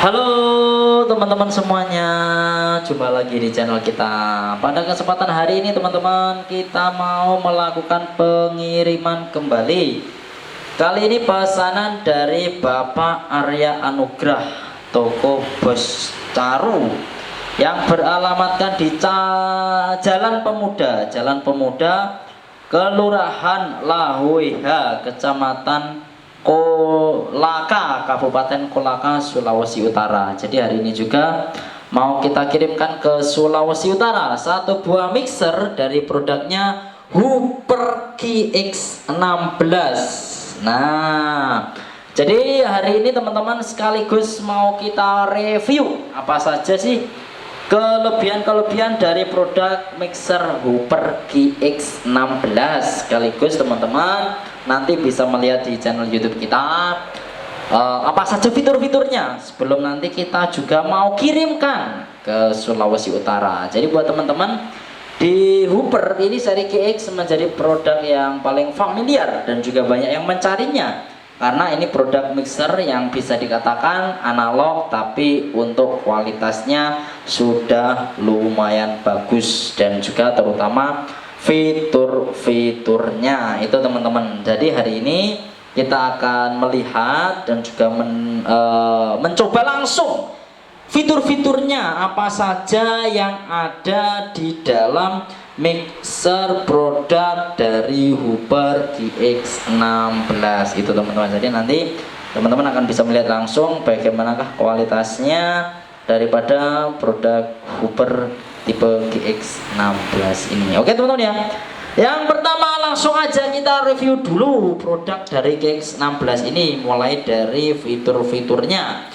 Halo teman-teman semuanya, jumpa lagi di channel kita. Pada kesempatan hari ini teman-teman, kita mau melakukan pengiriman kembali. Kali ini pesanan dari Bapak Arya Anugrah, toko Bos Caru, yang beralamatkan di Jalan Pemuda, Kelurahan Lahuiha, Kecamatan Kolaka, Kabupaten Kolaka, Sulawesi Utara. Jadi hari ini juga mau kita kirimkan ke Sulawesi Utara satu buah mixer dari produknya Hooper GX16. Nah, jadi hari ini teman-teman sekaligus mau kita review apa saja sih kelebihan-kelebihan dari produk mixer Hooper GX16. Sekaligus teman-teman nanti bisa melihat di channel YouTube kita apa saja fitur-fiturnya sebelum nanti kita juga mau kirimkan ke Sulawesi Utara. Jadi buat teman-teman, di Hooper ini seri GX menjadi produk yang paling familiar dan juga banyak yang mencarinya, karena ini produk mixer yang bisa dikatakan analog tapi untuk kualitasnya sudah lumayan bagus dan juga terutama fitur-fiturnya itu teman-teman. Jadi hari ini kita akan melihat dan juga mencoba langsung fitur-fiturnya apa saja yang ada di dalam mixer produk dari Hooper GX16 itu teman-teman. Jadi nanti teman-teman akan bisa melihat langsung bagaimanakah kualitasnya daripada produk Hooper tipe GX16 ini. Oke teman-teman ya. Yang pertama langsung aja kita review dulu produk dari GX16 ini, mulai dari fitur-fiturnya.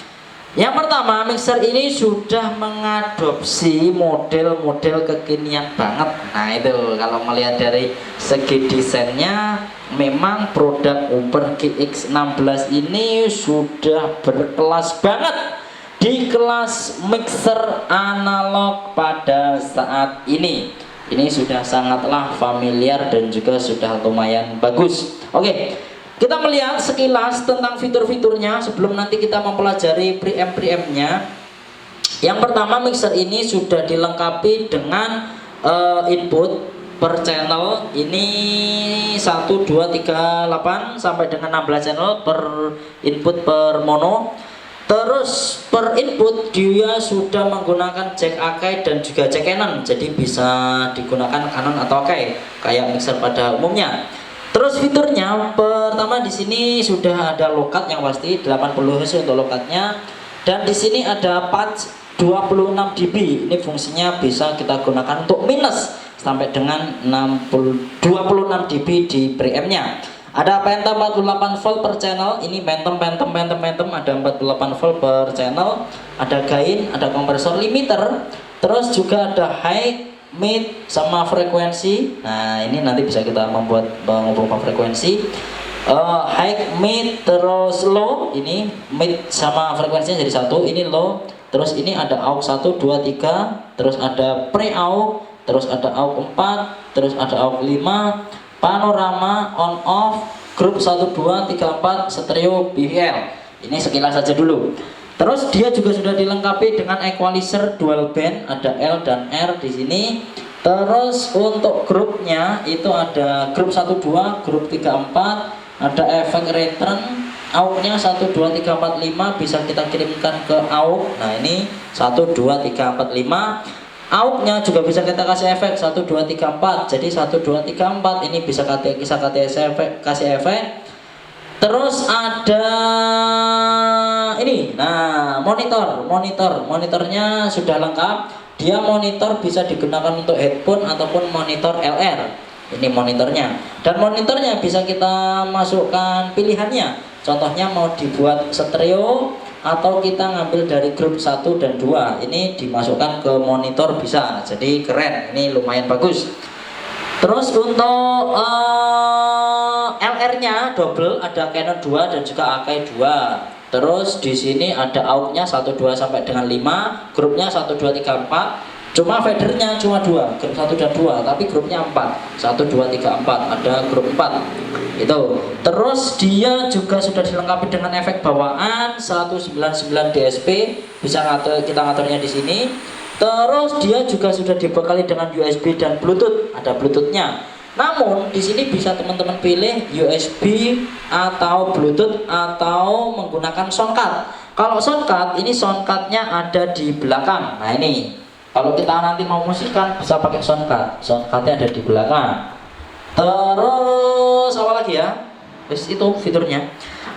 Yang pertama, mixer ini sudah mengadopsi model-model kekinian banget. Nah itu kalau melihat dari segi desainnya, memang produk Hooper GX16 ini sudah berkelas banget di kelas mixer analog pada saat ini. Ini sudah sangatlah familiar dan juga sudah lumayan bagus. Oke, kita melihat sekilas tentang fitur-fiturnya sebelum nanti kita mempelajari preamp-preampnya. Yang pertama, mixer ini sudah dilengkapi dengan input per channel. Ini 1, 2, 3, 8 sampai dengan 16 channel per input per mono. Terus per input dia sudah menggunakan jack Akai dan juga jack Canon, jadi bisa digunakan Canon atau Akai kayak mixer pada umumnya. Terus fiturnya pertama di sini sudah ada lokat yang pasti 80 Hz untuk lokatnya, dan di sini ada patch 26 dB. Ini fungsinya bisa kita gunakan untuk minus sampai dengan 26 dB di preampnya. Ada Phantom 48 volt per channel, ini Phantom ada 48 volt per channel, ada gain, ada kompresor limiter, terus juga ada high, mid, sama frekuensi. Nah ini nanti bisa kita mengubah frekuensi, high, mid, terus low. Ini mid sama frekuensinya jadi satu, ini low, terus ini ada aux 1, 2, 3, terus ada pre-aux, terus ada aux 4, terus ada aux 5, panorama, on off, grup 1, 2, 3, 4, stereo, BVL. Ini sekilas saja dulu. Terus dia juga sudah dilengkapi dengan equalizer dual band, ada L dan R di sini. Terus untuk grupnya itu ada grup 1, 2, grup 3, 4, ada efek return, AUX-nya 1, 2, 3, 4, 5 bisa kita kirimkan ke AUX. Nah ini 1, 2, 3, 4, 5. AUX-nya juga bisa kita kasih efek 1, 2, 3, 4. Jadi 1, 2, 3, 4 ini bisa kasih efek. Terus ada ini. Nah, monitornya sudah lengkap. Dia monitor bisa digunakan untuk headphone ataupun monitor LR. Ini monitornya. Dan monitornya bisa kita masukkan pilihannya. Contohnya mau dibuat stereo atau kita ngambil dari grup 1 dan 2, ini dimasukkan ke monitor bisa. Jadi keren, ini lumayan bagus. Terus untuk LR-nya double, ada Canon 2 dan juga Akai 2. Terus di sini ada AUX-nya 1, 2 sampai dengan 5, grupnya 1, 2, 3, 4. Cuma fadernya cuma 2, grup 1 dan 2, tapi grupnya 4. 1, 2, 3, 4, ada grup 4. Itu. Terus dia juga sudah dilengkapi dengan efek bawaan 199 DSP, bisa kita ngaturnya di sini. Terus dia juga sudah dibekali dengan USB dan Bluetooth, ada Bluetoothnya. Namun di sini bisa teman-teman pilih USB atau Bluetooth atau menggunakan soundcard. Kalau soundcard ini soundcardnya ada di belakang. Nah ini, kalau kita nanti mau musikan bisa pakai soundcard. Soundcardnya ada di belakang. Terus apa lagi ya? Itu fiturnya.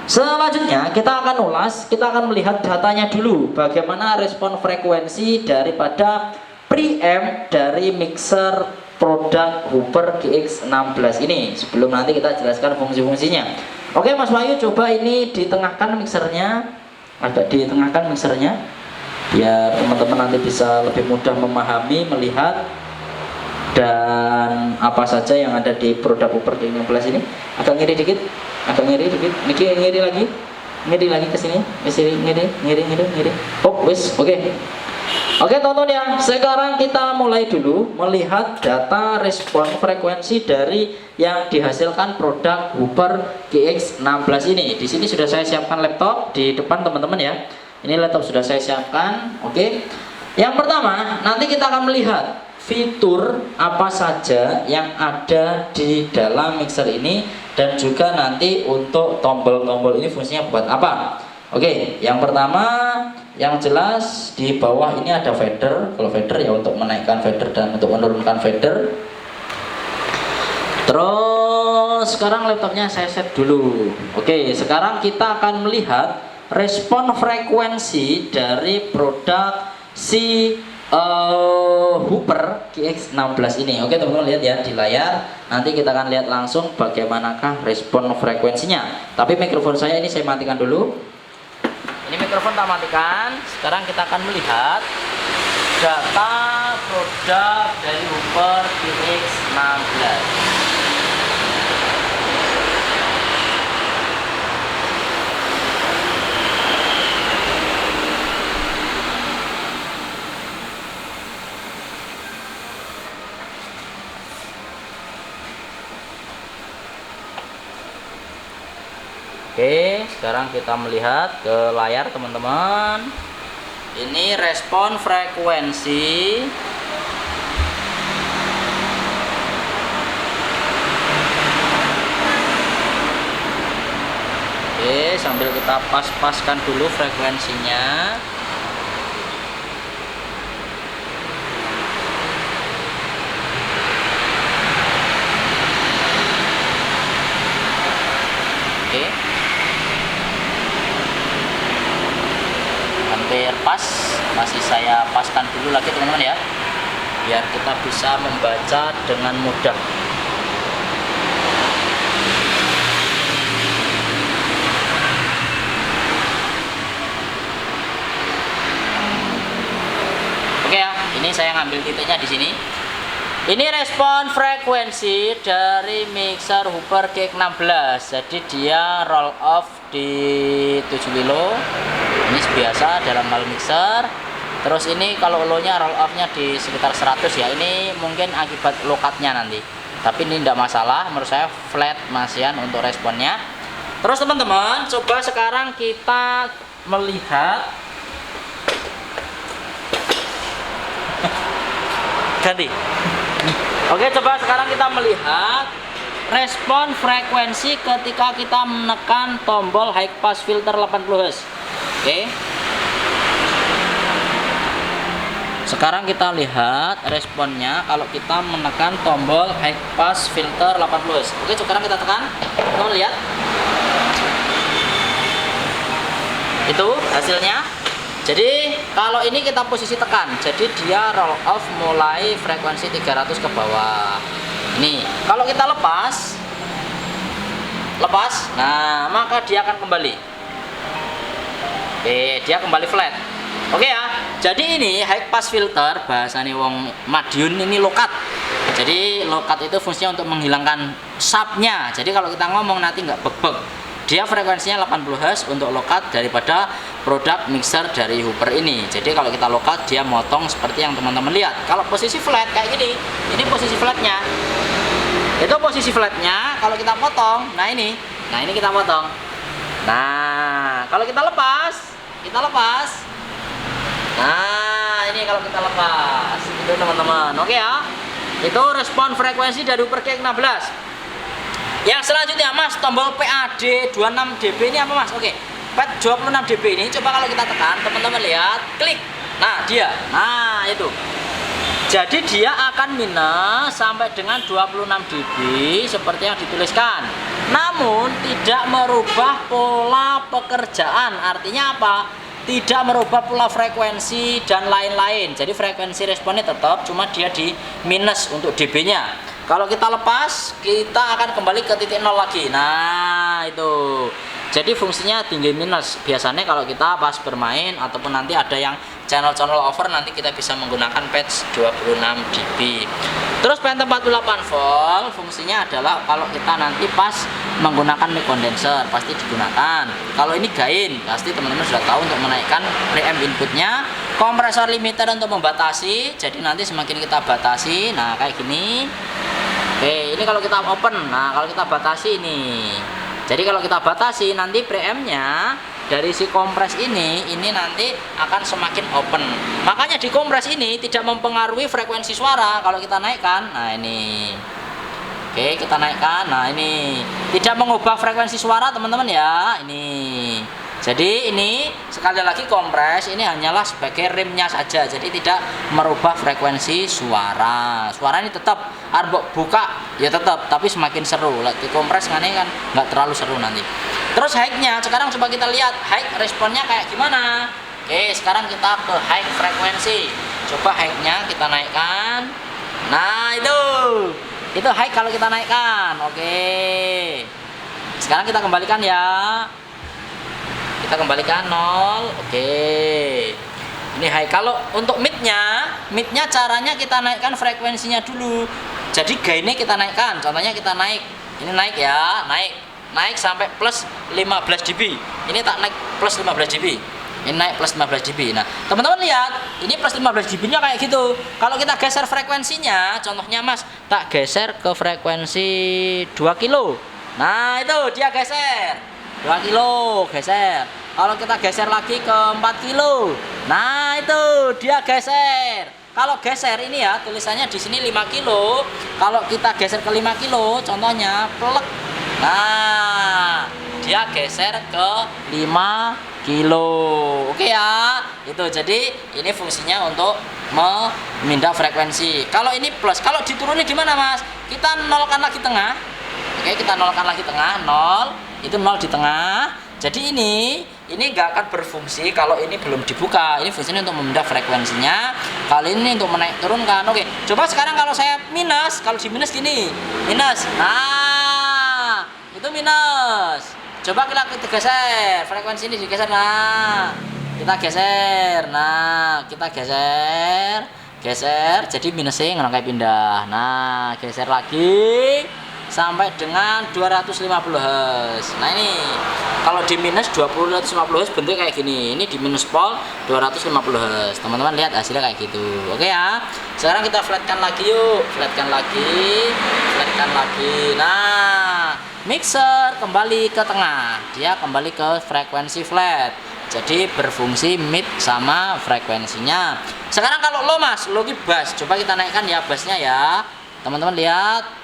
Selanjutnya kita akan ulas, kita akan melihat datanya dulu, bagaimana respon frekuensi daripada preamp dari mixer produk Hooper GX16 ini, sebelum nanti kita jelaskan fungsi-fungsinya. Oke Mas Wahyu, coba ini ditengahkan mixernya, agak ditengahkan mixernya, biar teman-teman nanti bisa lebih mudah memahami, melihat dan apa saja yang ada di produk Hooper GX16 ini. Agak ngiri dikit, agak ngiri dikit, ngiri lagi ke sini, ngiri. Oh, wis, oke. Oke, tonton ya. Sekarang kita mulai dulu melihat data respon frekuensi dari yang dihasilkan produk Hooper GX16 ini. Di sini sudah saya siapkan laptop di depan teman-teman ya. Ini laptop sudah saya siapkan. Oke. Yang pertama, nanti kita akan melihat fitur apa saja yang ada di dalam mixer ini, dan juga nanti untuk tombol-tombol ini fungsinya buat apa. Oke, yang pertama yang jelas di bawah ini ada fader. Kalau fader ya untuk menaikkan fader dan untuk menurunkan fader. Terus sekarang laptopnya saya set dulu. Oke, sekarang kita akan melihat respon frekuensi dari produk si Hooper GX16 ini. Oke teman-teman, lihat ya di layar. Nanti kita akan lihat langsung bagaimanakah respon frekuensinya. Tapi mikrofon saya ini saya matikan dulu. Ini mikrofon tak matikan. Sekarang kita akan melihat data produk dari Hooper GX16. Oke, sekarang kita melihat ke layar teman-teman. Ini respon frekuensi Oke, sambil kita pas-paskan dulu frekuensinya. Oke, hampir pas, masih saya paskan dulu lagi teman-teman ya, biar kita bisa membaca dengan mudah. Oke ya, ini saya ngambil titiknya di sini. Ini respon frekuensi dari mixer Hooper GX16. Jadi dia roll off di 7 kilo. Ini biasa dalam hal mixer. Terus ini kalau low-nya roll off-nya di sekitar 100 ya. Ini mungkin akibat low cut-nya nanti. Tapi ini tidak masalah, menurut saya flat masihan untuk responnya. Terus teman-teman, coba sekarang kita melihat ganti. Oke, coba sekarang kita melihat respon frekuensi ketika kita menekan tombol high pass filter 80 Hz. Oke. Sekarang kita lihat responnya kalau kita menekan tombol high pass filter 80 Hz. Oke, sekarang kita tekan. Kita lihat. Itu hasilnya. Jadi kalau ini kita posisi tekan, jadi dia roll off mulai frekuensi 300 ke bawah. Ini kalau kita lepas, nah maka dia akan kembali. Oke, dia kembali flat. Oke ya. Jadi ini high pass filter, bahasanya wong Madiun ini low cut. Jadi low cut itu fungsinya untuk menghilangkan sharpnya. Jadi kalau kita ngomong nanti nggak bek-bek. Dia frekuensinya 80 Hz untuk low cut daripada produk mixer dari Hooper ini. Jadi kalau kita low cut dia motong seperti yang teman-teman lihat. Kalau posisi flat kayak gini, ini posisi flatnya. Itu posisi flatnya. Kalau kita potong, nah ini kita potong. Nah, kalau kita lepas, nah ini kalau kita lepas, itu teman-teman. Oke ya, itu respon frekuensi dari Upercake 16. Yang selanjutnya Mas, tombol PAD 26 dB ini apa Mas? Oke, PAD 26 dB ini coba kalau kita tekan, teman-teman lihat, klik. Nah itu. Jadi dia akan minus sampai dengan 26 dB seperti yang dituliskan. Namun tidak merubah pola pekerjaan. Artinya apa? Tidak merubah pola frekuensi dan lain-lain. Jadi frekuensi responnya tetap, cuma dia di minus untuk dB-nya. Kalau kita lepas, kita akan kembali ke titik nol lagi. Nah itu. Jadi fungsinya tinggi minus. Biasanya kalau kita pas bermain ataupun nanti ada yang channel over, nanti kita bisa menggunakan patch 26 dB. Terus Phantom 48 volt fungsinya adalah kalau kita nanti pas menggunakan mic condenser pasti digunakan. Kalau ini gain, pasti teman-teman sudah tahu untuk menaikkan preamp inputnya. Kompresor limiter untuk membatasi. Jadi nanti semakin kita batasi, nah kayak gini. Oke, ini kalau kita open. Nah kalau kita batasi ini. Jadi kalau kita batasi nanti preampnya dari si kompres ini nanti akan semakin open. Makanya di kompres ini tidak mempengaruhi frekuensi suara. Kalau kita naikkan, nah ini. Oke, kita naikkan. Nah ini tidak mengubah frekuensi suara teman-teman ya. Ini. Jadi ini sekali lagi kompres ini hanyalah sebagai remnya saja. Jadi tidak merubah frekuensi suara. Suara ini tetap arbok buka ya tetap, tapi semakin seru. Di kompres kan nggak terlalu seru nanti. Terus high-nya sekarang coba kita lihat high responnya kayak gimana. Oke, sekarang kita ke high frekuensi. Coba high-nya kita naikkan. Nah itu high kalau kita naikkan. Oke. Sekarang kita kembalikan ya. Kita kembalikan 0. Oke. Ini high. Kalau untuk mid-nya caranya kita naikkan frekuensinya dulu. Jadi gainnya kita naikkan. Contohnya kita naik. Ini naik ya, naik sampai plus 15 dB. Ini tak naik plus 15 dB. Ini naik plus 15 dB. Nah, teman-teman lihat, ini plus 15 dB-nya kayak gitu. Kalau kita geser frekuensinya, contohnya Mas, tak geser ke frekuensi 2 kilo. Nah, itu dia geser. 2 kilo geser. Kalau kita geser lagi ke 4 kilo. Nah, itu dia geser. Kalau geser ini ya, tulisannya di sini 5 kilo. Kalau kita geser ke 5 kilo, contohnya plek. Nah, dia geser ke 5 kilo. Oke ya. Itu jadi ini fungsinya untuk memindah frekuensi. Kalau ini plus, kalau diturunin gimana Mas? Kita nolkan lagi tengah. Oke, kita nolkan lagi tengah, 0. Itu 0 di tengah. Jadi ini nggak akan berfungsi kalau ini belum dibuka. Ini fungsinya untuk memindah frekuensinya. Kali ini untuk menaik turunkan. Oke, coba sekarang kalau saya minus, kalau di minus gini, minus. Nah, itu minus. Coba kita geser, frekuensi ini digeser. Nah, kita geser. Nah, kita geser. Jadi minusnya ngerangkai pindah. Nah, geser lagi sampai dengan 250 Hz. Nah ini kalau di minus 250 Hz bentuknya kayak gini. Ini di minus pol 250 Hz. Teman-teman lihat hasilnya kayak gitu. Oke ya. Sekarang kita flatkan lagi yuk. Flatkan lagi. Nah, mixer kembali ke tengah. Dia kembali ke frekuensi flat. Jadi berfungsi mid sama frekuensinya. Sekarang kalau low Mas, low bass. Coba kita naikkan ya bassnya ya. Teman-teman lihat.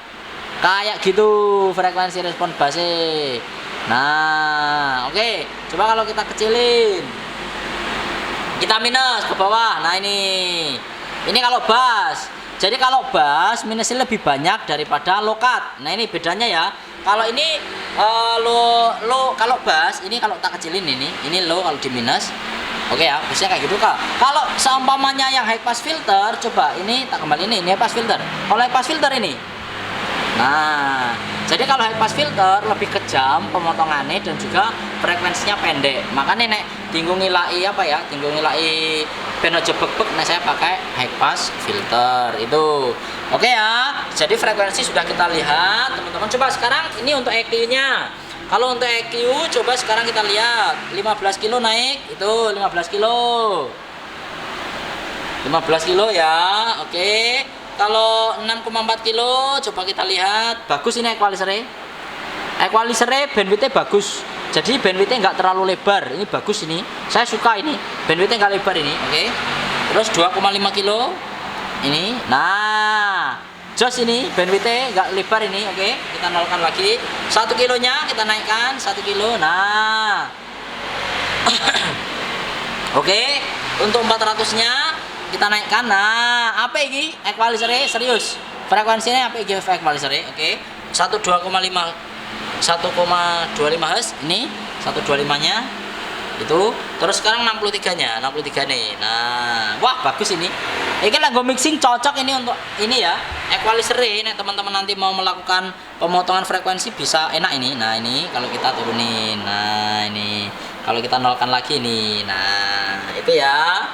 Kayak gitu frekuensi respon bassnya. Nah, oke. Coba kalau kita kecilin, kita minus ke bawah. Nah ini kalau bass. Jadi kalau bass minusnya lebih banyak daripada low cut. Nah ini bedanya ya. Kalau ini low kalau bass ini kalau tak kecilin ini low kalau di minus. Oke ya, biasanya kayak gitu Kak. Kalau seumpamanya yang high pass filter, coba ini tak kembali ini high pass filter. Kalau high pass filter ini. Nah, jadi kalau high pass filter lebih kejam pemotongannya dan juga frekuensinya pendek. Makanya nek tinggung ngilai ben aja bek-bek, nah saya pakai high pass filter itu. Oke ya. Jadi frekuensi sudah kita lihat, teman-teman. Coba sekarang ini untuk EQ-nya. Kalau untuk EQ coba sekarang kita lihat 15 kilo naik, itu 15 kilo. 15 kilo ya. Oke. Kalau 6,4 kilo coba kita lihat. Bagus ini equalizer-nya. Equalizer-nya bandwidth-nya bagus. Jadi bandwidth-nya nggak terlalu lebar. Ini bagus ini. Saya suka ini. Bandwidth-nya nggak lebar ini. Oke. Terus 2,5 kilo. Ini. Nah, jos ini bandwidth-nya nggak lebar ini. Oke. Kita nolkan lagi. 1 kilonya kita naikkan 1 kilo. Nah. Oke. Untuk 400-nya kita naikkan. Nah, apa ini? Equalizer-nya serius. Frekuensinya apa ini equalizer-nya? Oke. 1,25 Hz ini 125-nya itu. Terus sekarang 63-nya 63 nih. Nah, wah bagus ini. Ini kan lagu mixing cocok ini untuk ini ya. Equalizer ini teman-teman nanti mau melakukan pemotongan frekuensi bisa enak ini. Nah, ini kalau kita turunin. Nah, ini kalau kita nolkan lagi nih. Nah, itu ya.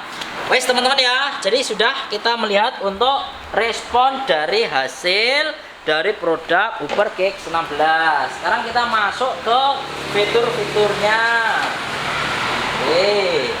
Wes teman-teman ya. Jadi sudah kita melihat untuk respon dari hasil dari produk Uber GX16. Sekarang kita masuk ke fitur-fiturnya. Oke.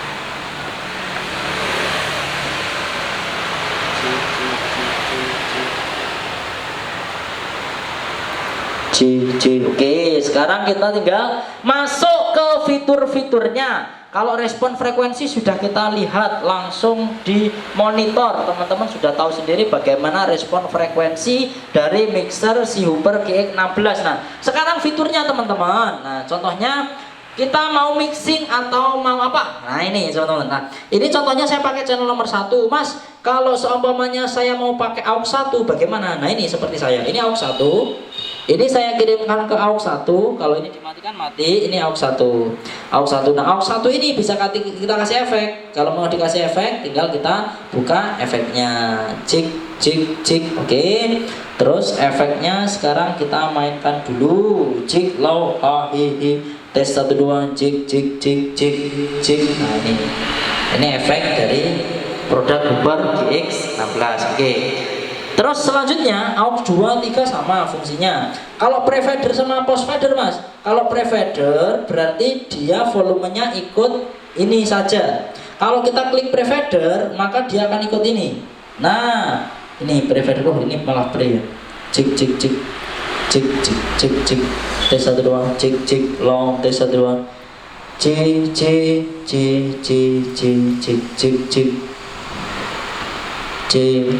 Oke, sekarang kita tinggal masuk ke fitur-fiturnya. Kalau respon frekuensi sudah kita lihat langsung di monitor. Teman-teman sudah tahu sendiri bagaimana respon frekuensi dari mixer si Hooper GX16. Nah, sekarang fiturnya teman-teman. Nah, contohnya kita mau mixing atau mau apa? Nah, ini teman-teman. Nah, ini contohnya saya pakai channel nomor 1. Mas, kalau seumpamanya saya mau pakai AUX 1 bagaimana? Nah, ini seperti saya. Ini AUX 1. Ini saya kirimkan ke AUX 1. Kalau ini dimatikan mati. Ini AUX 1. AUX 1. Nah, AUX 1 ini bisa kita kasih efek. Kalau mau dikasih efek, tinggal kita buka efeknya. Cik. Oke. Terus efeknya sekarang kita mainkan dulu. Cik, low, hi. Tes 1 2 cik. Nah, ini efek dari produk Hooper GX16. Oke. Terus selanjutnya AUX 2, 3 sama fungsinya. Kalau pre-fader sama post-fader Mas. Kalau pre-fader berarti dia volumenya ikut ini saja. Kalau kita klik pre-fader maka dia akan ikut ini. Nah, ini pre-fader. Oh, ini malah pre ya. Cik. Tes 1 2 cik long tes 1 2. Cik.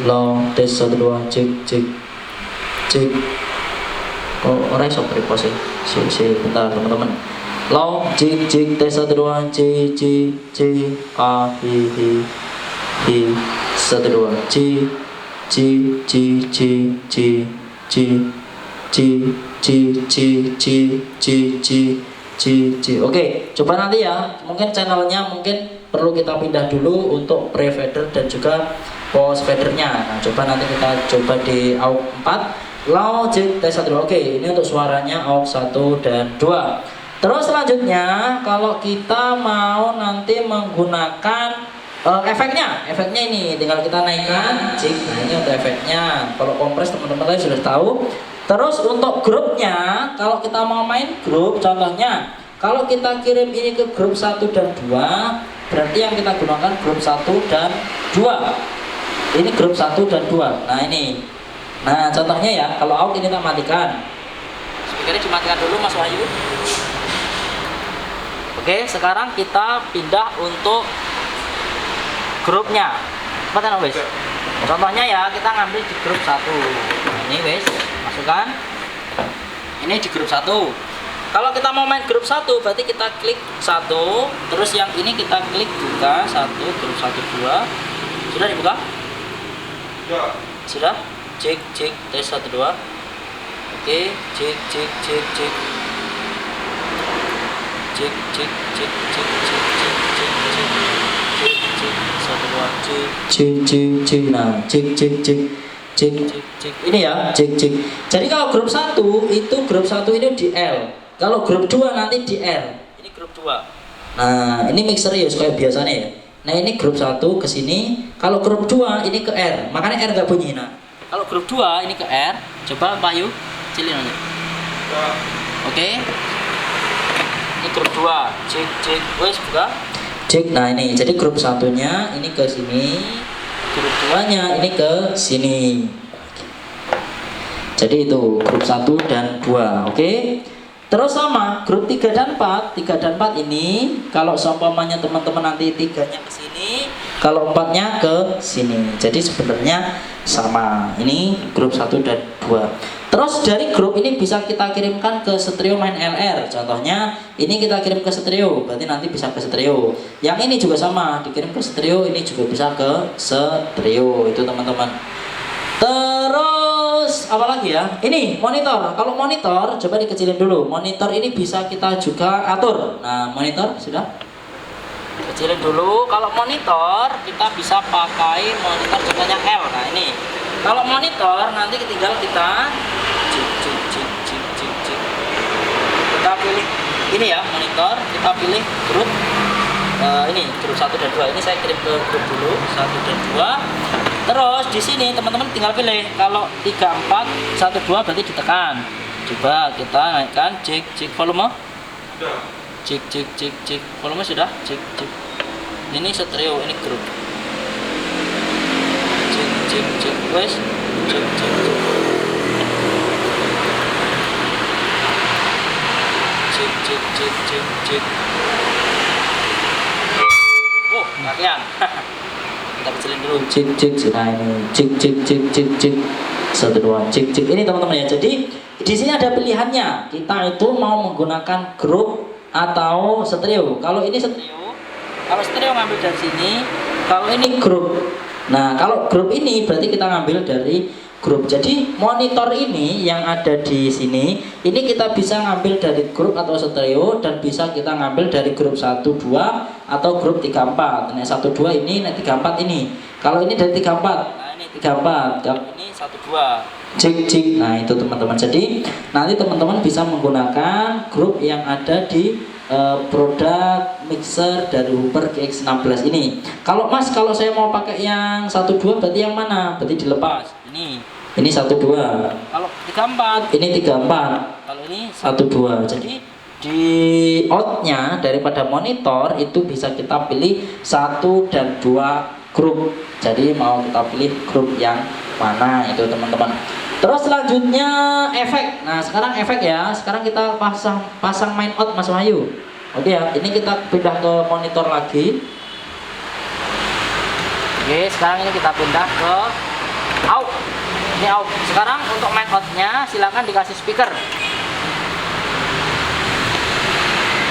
Long tes 1 2 cik. Oh, orang iso repost ya. Bentar teman-teman. Long cik tes 1 2 cik hi 1 2 Oke, coba nanti ya. Mungkin channelnya perlu kita pindah dulu untuk pre-fader dan juga post fadernya. Nah, coba nanti kita coba di AUX 4 logic tes 1. Oke, ini untuk suaranya AUX 1 dan 2. Terus selanjutnya kalau kita mau nanti menggunakan efeknya ini tinggal kita naikkan cik. Nah, ini untuk efeknya. Kalau kompres teman-teman tadi sudah tahu. Terus untuk grupnya, kalau kita mau main grup, contohnya kalau kita kirim ini ke grup 1 dan 2, berarti yang kita gunakan grup 1 dan 2. Ini grup 1 dan 2. Nah, ini. Nah, contohnya ya, kalau AUX ini kita matikan. Speakernya dimatikan dulu Mas Wahyu. Oke, sekarang kita pindah untuk grupnya. Mana wes? Contohnya ya, kita ngambil di grup 1. Nah, ini wes, masukkan. Ini di grup 1. Kalau kita mau main grup 1, berarti kita klik 1, terus yang ini kita klik buka 1, grup 1 2. Sudah dibuka? Sudah? Cek tes 1 2. Oke, cek. Nah, cek. Ini ya, cek. Jadi kalau grup 1 itu grup 1 ini di L. Kalau grup 2 nanti di R. Ini grup 2. Nah, ini mix serius kayak biasanya ya. Nah, ini grup 1 ke sini. Kalau grup 2 ini ke R. Makanya R nggak bunyi. Nah, kalau grup 2 ini ke R. Coba Pak Yu, cilin aja. Oke. Ini grup 2. Cek. Wes buka. Cek. Nah, ini. Jadi grup 1-nya ini ke sini. grup 2 nya ini ke sini. Jadi itu grup 1 dan 2. Oke. Terus sama grup 3 dan 4. 3 dan 4 ini kalau seumpamanya teman-teman nanti 3-nya ke sini, kalau 4-nya ke sini. Jadi sebenarnya sama. Ini grup 1 dan 2. Terus dari grup ini bisa kita kirimkan ke stereo main LR. Contohnya ini kita kirim ke stereo, berarti nanti bisa ke stereo. Yang ini juga sama, dikirim ke stereo, ini juga bisa ke stereo. Itu teman-teman. Terus apa lagi ya? Ini monitor. Kalau monitor coba dikecilin dulu. Monitor ini bisa kita juga atur. Nah, monitor sudah kecilin dulu. Kalau monitor kita bisa pakai monitor contohnya L. Nah, ini. Kalau monitor nanti tinggal kita kita pilih ini ya, monitor, kita pilih grup ini grup 1 dan 2. Ini saya kirim ke grup dulu 1 dan 2. Terus di sini teman-teman tinggal pilih. Kalau 3 4 1 2 berarti ditekan. Coba kita naikkan cek volume. Cek volume sudah. Cek. Ini stereo, ini grup. Cek wes. Cek. Cek. Oh, kalian. Kita kecilin dulu. Cek. Nah, ini cek. 1 2 cek. Ini teman-teman ya. Jadi di sini ada pilihannya. Kita itu mau menggunakan grup atau stereo. Kalau ini stereo, kalau stereo ngambil dari sini, kalau ini grup. Nah, kalau grup ini berarti kita ngambil dari grup. Jadi monitor ini yang ada di sini, ini kita bisa ngambil dari grup atau stereo, dan bisa kita ngambil dari grup 1 2 atau grup 3 4. Nah, 1 2 ini, nah 3 4 ini. Kalau ini dari 3 4. Nah, ini 3 4. Kalau ini 1 2. Cek. Nah, itu teman-teman. Jadi nanti teman-teman bisa menggunakan grup yang ada di produk mixer dari Hooper GX16 ini. Kalau Mas, kalau saya mau pakai yang 1 2 berarti yang mana? Berarti dilepas. Ini 1 2. Kalau 3 4, ini 3 4. Kalau ini 1 2. Jadi di outnya daripada monitor itu bisa kita pilih 1 dan 2 grup. Jadi mau kita pilih grup yang mana itu teman-teman. Terus selanjutnya efek. Nah, sekarang efek ya. Sekarang kita pasang main out Mas Wahyu. Oke ya, ini kita pindah ke monitor lagi. Oke, sekarang ini kita pindah ke out. Ini out. Sekarang untuk main out-nya silakan dikasih speaker.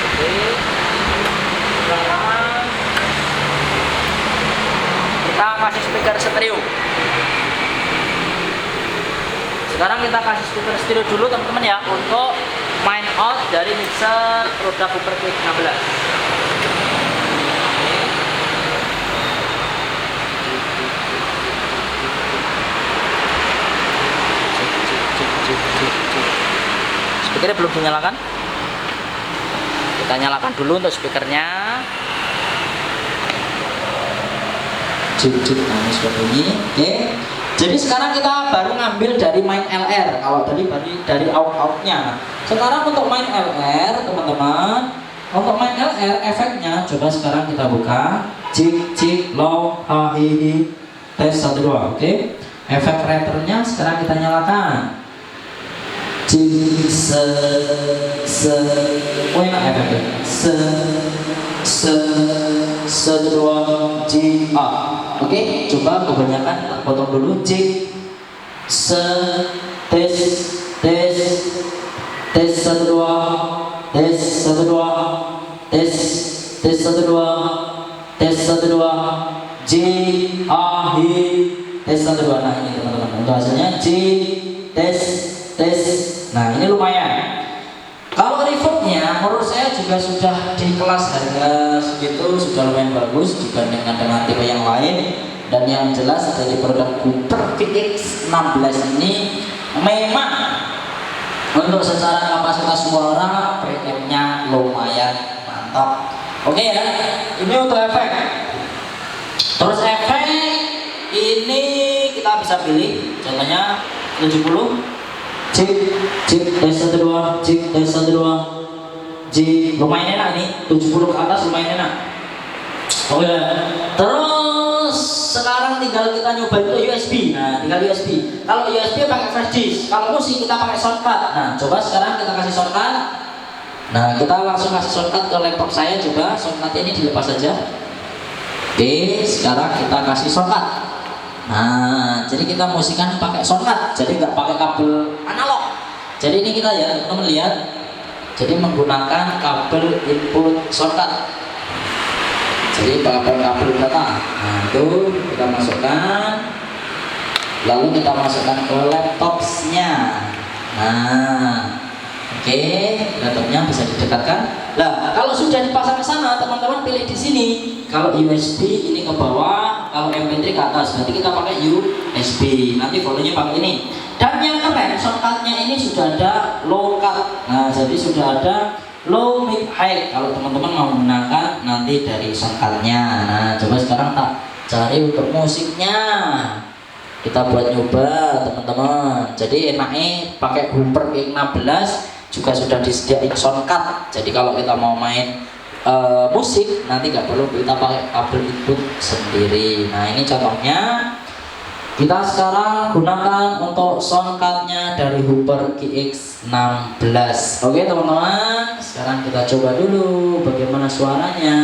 Oke. Sekarang kita kasih speaker stereo. Sekarang kita kasih speaker stereo dulu teman-teman ya, untuk main out dari mixer produk Hooper GX16. Speakernya belum dinyalakan. Kita nyalakan dulu untuk speakernya. Nah, ini seperti ini. Oke. Jadi sekarang kita baru ngambil dari main LR. Kalau tadi dari out-outnya. Sekarang untuk main LR teman-teman, untuk main LR efeknya coba sekarang kita buka. Cik low hi tes 1 2. Oke. Efek raternya sekarang kita nyalakan. Cik oh enak efeknya. 1 2 J A. Oke, coba kebanyakan kita potong dulu. J tes 1 2 tes 1 2 tes 1 2 tes 1 2 J A H tes 1 2. Nah, ini teman-teman untuk hasilnya J tes. Nah, ini lumayan. Kalau reverbnya menurut saya juga sudah di kelas harga segitu, sudah lumayan bagus dibandingkan dengan tipe yang lain. Dan yang jelas dari produk Hooper GX16 ini memang untuk secara kapasitas suara preamp-nya lumayan mantap. Oke ya, ini untuk efek. Terus efek ini kita bisa pilih, contohnya 70. Cik tes 1 2 cik tes 1 2 J, lumayan enak nih, 70 ke atas lumayan enak. Oke. Terus sekarang tinggal kita nyoba itu USB. Nah, tinggal USB. Kalau USB pakai flash disk, kalau musik kita pakai shortcut. Nah, coba sekarang kita kasih shortcut. Nah, kita langsung kasih shortcut ke laptop saya. Coba shortcut ini dilepas saja. Oke, sekarang kita kasih shortcut. Nah, jadi kita musikan pakai shortcut, jadi nggak pakai kabel analog. Jadi ini kita ya, teman-teman lihat. Jadi menggunakan kabel input shortcut. Jadi kabel data. Nah, itu kita masukkan. Lalu kita masukkan ke laptopnya. Nah, oke, laptopnya bisa didekatkan. Nah, kalau sudah dipasang ke sana, teman-teman pilih di sini. Kalau USB ini ke bawah, kalau MP3 ke atas. Berarti kita pakai USB. Nanti volumenya pakai ini. Dan yang keren, shortcutnya ini sudah ada low cut. Nah, jadi sudah ada low, mid, high. Kalau teman-teman mau menggunakan nanti dari shortcutnya. Nah, coba sekarang tak cari untuk musiknya. Kita buat nyoba, teman-teman. Jadi enaknya pakai Hooper X16 juga sudah disediakan shortcut. Jadi kalau kita mau main musik nanti nggak perlu kita pakai kabel input sendiri. Nah, ini contohnya. Kita sekarang gunakan untuk shortcutnya dari Hooper GX16. Oke teman-teman, sekarang kita coba dulu bagaimana suaranya.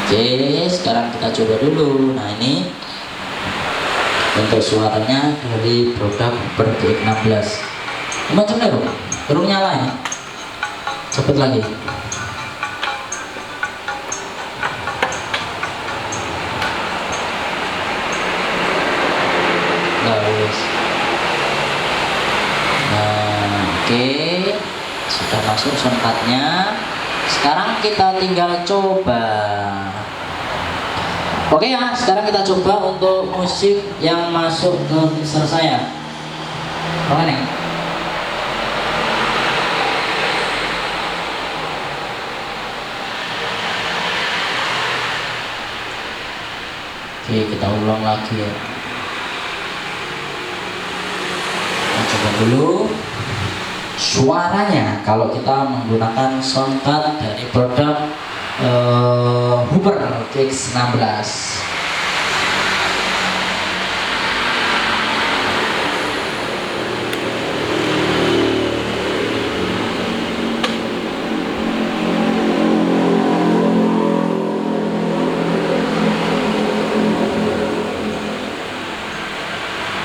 Oke, sekarang kita coba dulu. Nah, ini untuk suaranya dari produk Hooper GX16. Macam ini loh, baru nyala ini. Cepet lagi. Bagus. Nah, oke, sudah masuk shortcutnya. Sekarang kita tinggal coba. Oke ya, sekarang kita coba untuk musik yang masuk ke mixer saya. Oke nih. Oke, kita ulang lagi ya. Kita coba dulu suaranya kalau kita menggunakan shortcut dari produk Hooper GX16.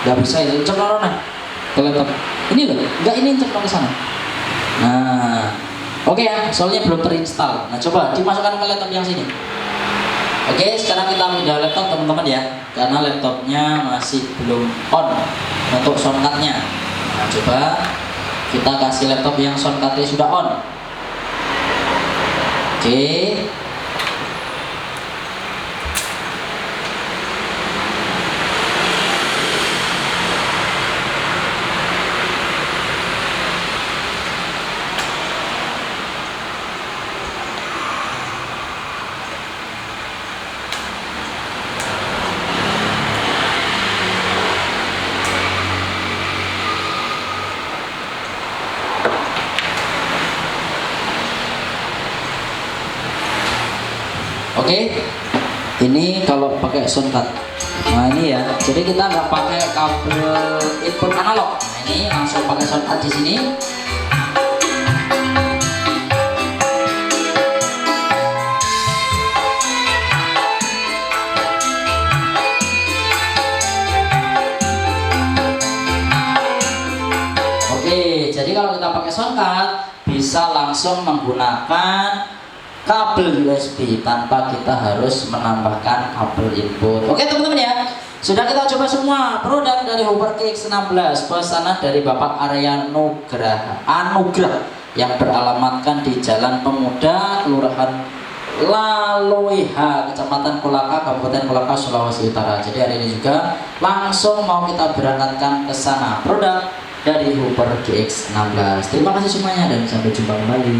Gak bisa ya, cemplong ke laptop. Ini loh, enggak, ini cemplong ke sana. Nah, oke ya, soalnya belum terinstall. Nah, coba dimasukkan ke laptop yang sini. Oke, sekarang kita pindah laptop teman-teman ya, karena laptopnya masih belum on untuk shortcutnya. Nah, coba kita kasih laptop yang shortcutnya sudah on. Oke. Oke, ini kalau pakai shortcut. Nah, ini ya. Jadi kita nggak pakai kabel input analog. Nah, ini langsung pakai shortcut di sini. Oke, jadi kalau kita pakai shortcut bisa langsung menggunakan kabel USB tanpa kita harus menambahkan kabel input. Oke teman-teman ya, sudah kita coba semua produk dari Hooper GX16 pesanan dari Bapak Arya Anugrah yang beralamatkan di Jalan Pemuda, Kelurahan Laloiha, Kecamatan Kolaka, Kabupaten Kolaka, Sulawesi Utara. Jadi hari ini juga langsung mau kita berangkatkan ke sana produk dari Hooper GX16. Terima kasih semuanya dan sampai jumpa kembali.